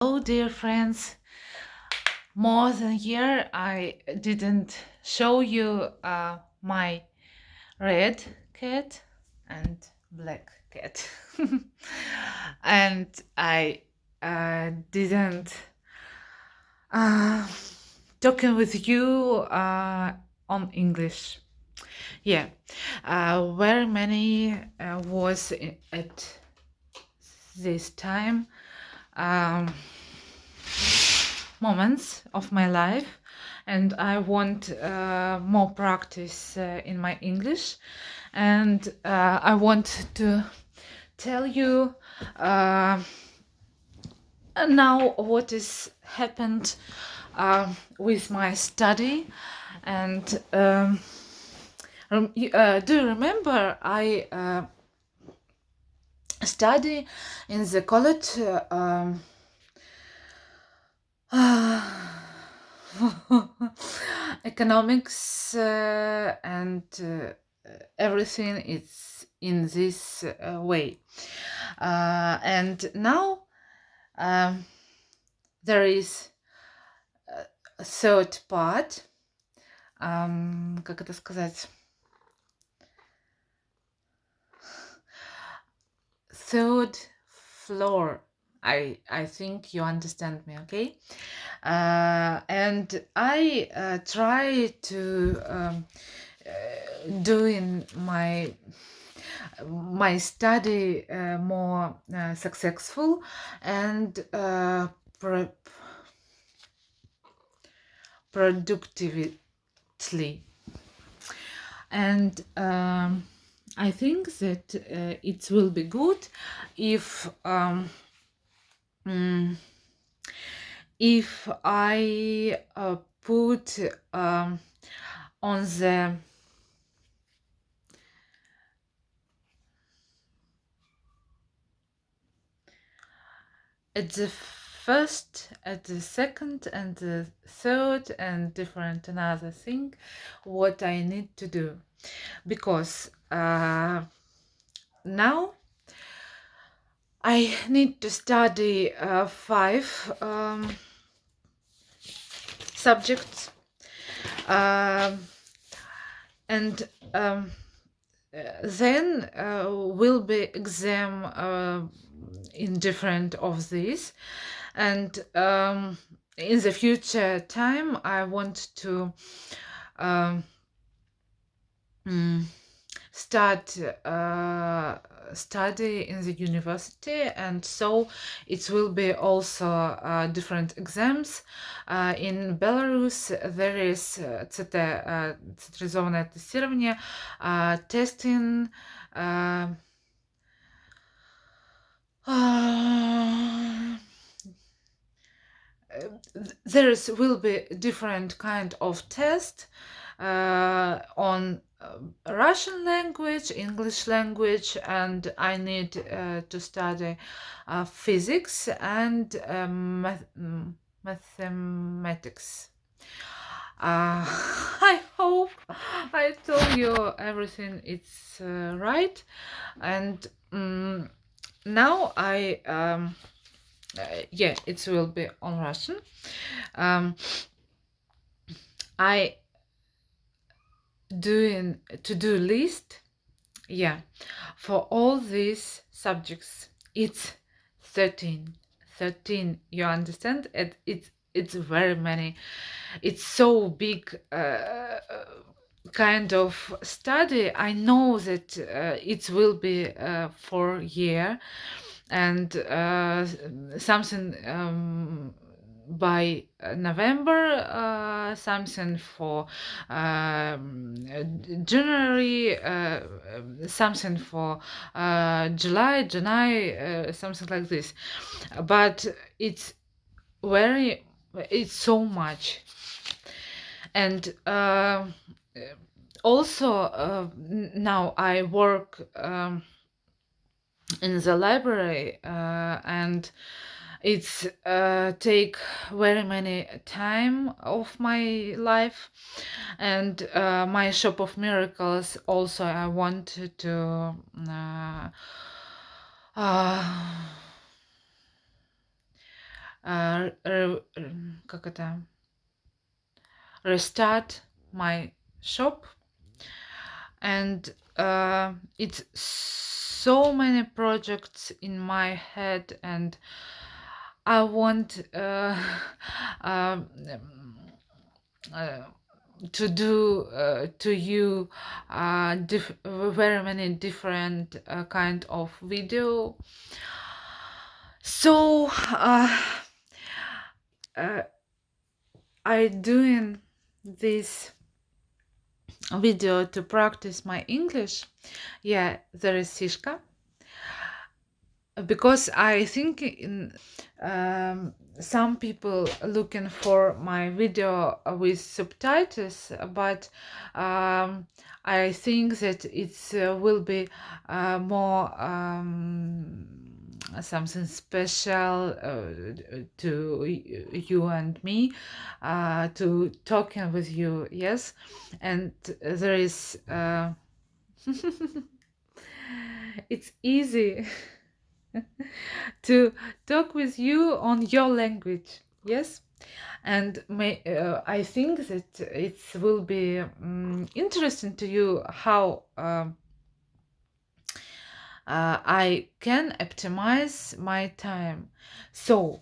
Hello, dear friends. More than a year I didn't show you my red cat and black cat. And I didn't uh, talking with you on English. Yeah, very many was at this time. Um, Moments of my life, and I want more practice in my English, and I want to tell you now what is happened with my study. And do you remember I study in the college economics and everything is in this way. And now there is a third part. Как это сказать? Third floor. I think you understand me, okay? And I try to do in my study more successful and productively. And I think that it will be good if I put on the at the first, at the second, and the third, and different another thing what I need to do, because now I need to study 5 subjects, and then will be exam in different of these, and in the future time I want to start study in the university, and so it will be also different exams. In Belarus there is централизованное тестирование, testing, there will be different kind of test on Russian language, English language, and I need to study physics and mathematics. I hope I told you everything is right. And now I yeah, it will be on Russian. I doing to-do list, yeah, for all these subjects. It's 13, you understand? It's very many. It's so big kind of study. I know that it will be for year, and something by November, something for January, something for July, something like this. But it's so much. And also now I work in the library, and it's take very many time of my life. And my shop of miracles also I want to как это, restart my shop, and it's so many projects in my head, and I want um, uh, to do to you very many different kind of video. So I doing this video to practice my English. Yeah, there is Sishka, because I think some people looking for my video with subtitles, but I think that it will be more something special to you and me, to talking with you. Yes, and there is it's easy to talk with you on your language. Yes, and I think that it will be interesting to you how I can optimize my time. So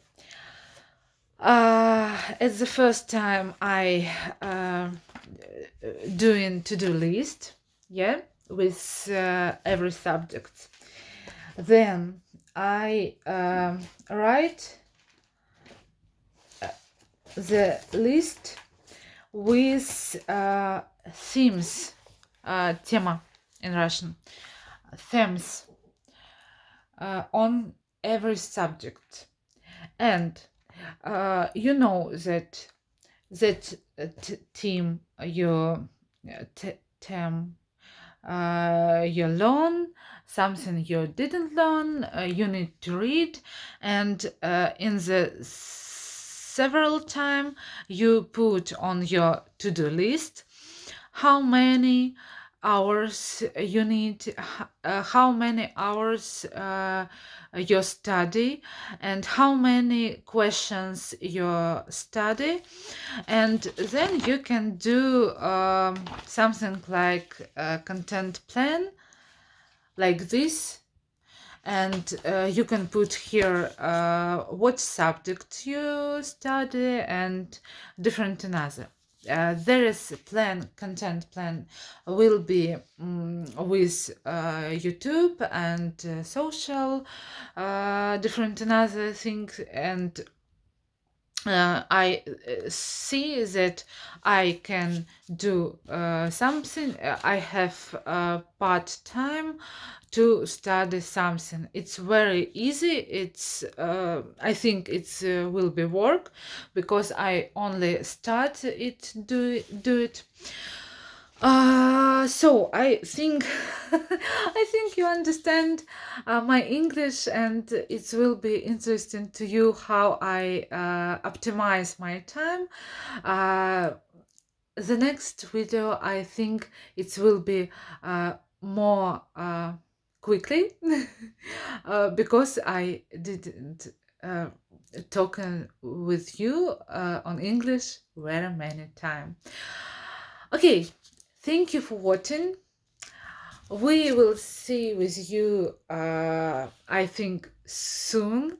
it's the first time I doing to-do list, yeah, with every subject. Then I write the list with themes, тема in Russian, themes on every subject. And you know that theme you theme you learn, something you didn't learn, you need to read, and in the several time you put on your to-do list how many hours you need, how many hours you study, and how many questions you study, and then you can do something like a content plan like this, and you can put here what subject you study and different another. There is a plan, content plan will be with YouTube and social different another things, and I see that I can do something. I have part time to study something. It's very easy. It's I think it's will be work because I only start it do it. So I think I think you understand my English, and it will be interesting to you how I optimize my time. The next video, I think it will be more quickly because I didn't talk with you on English very many times. Okay, thank you for watching. We will see with you, I think, soon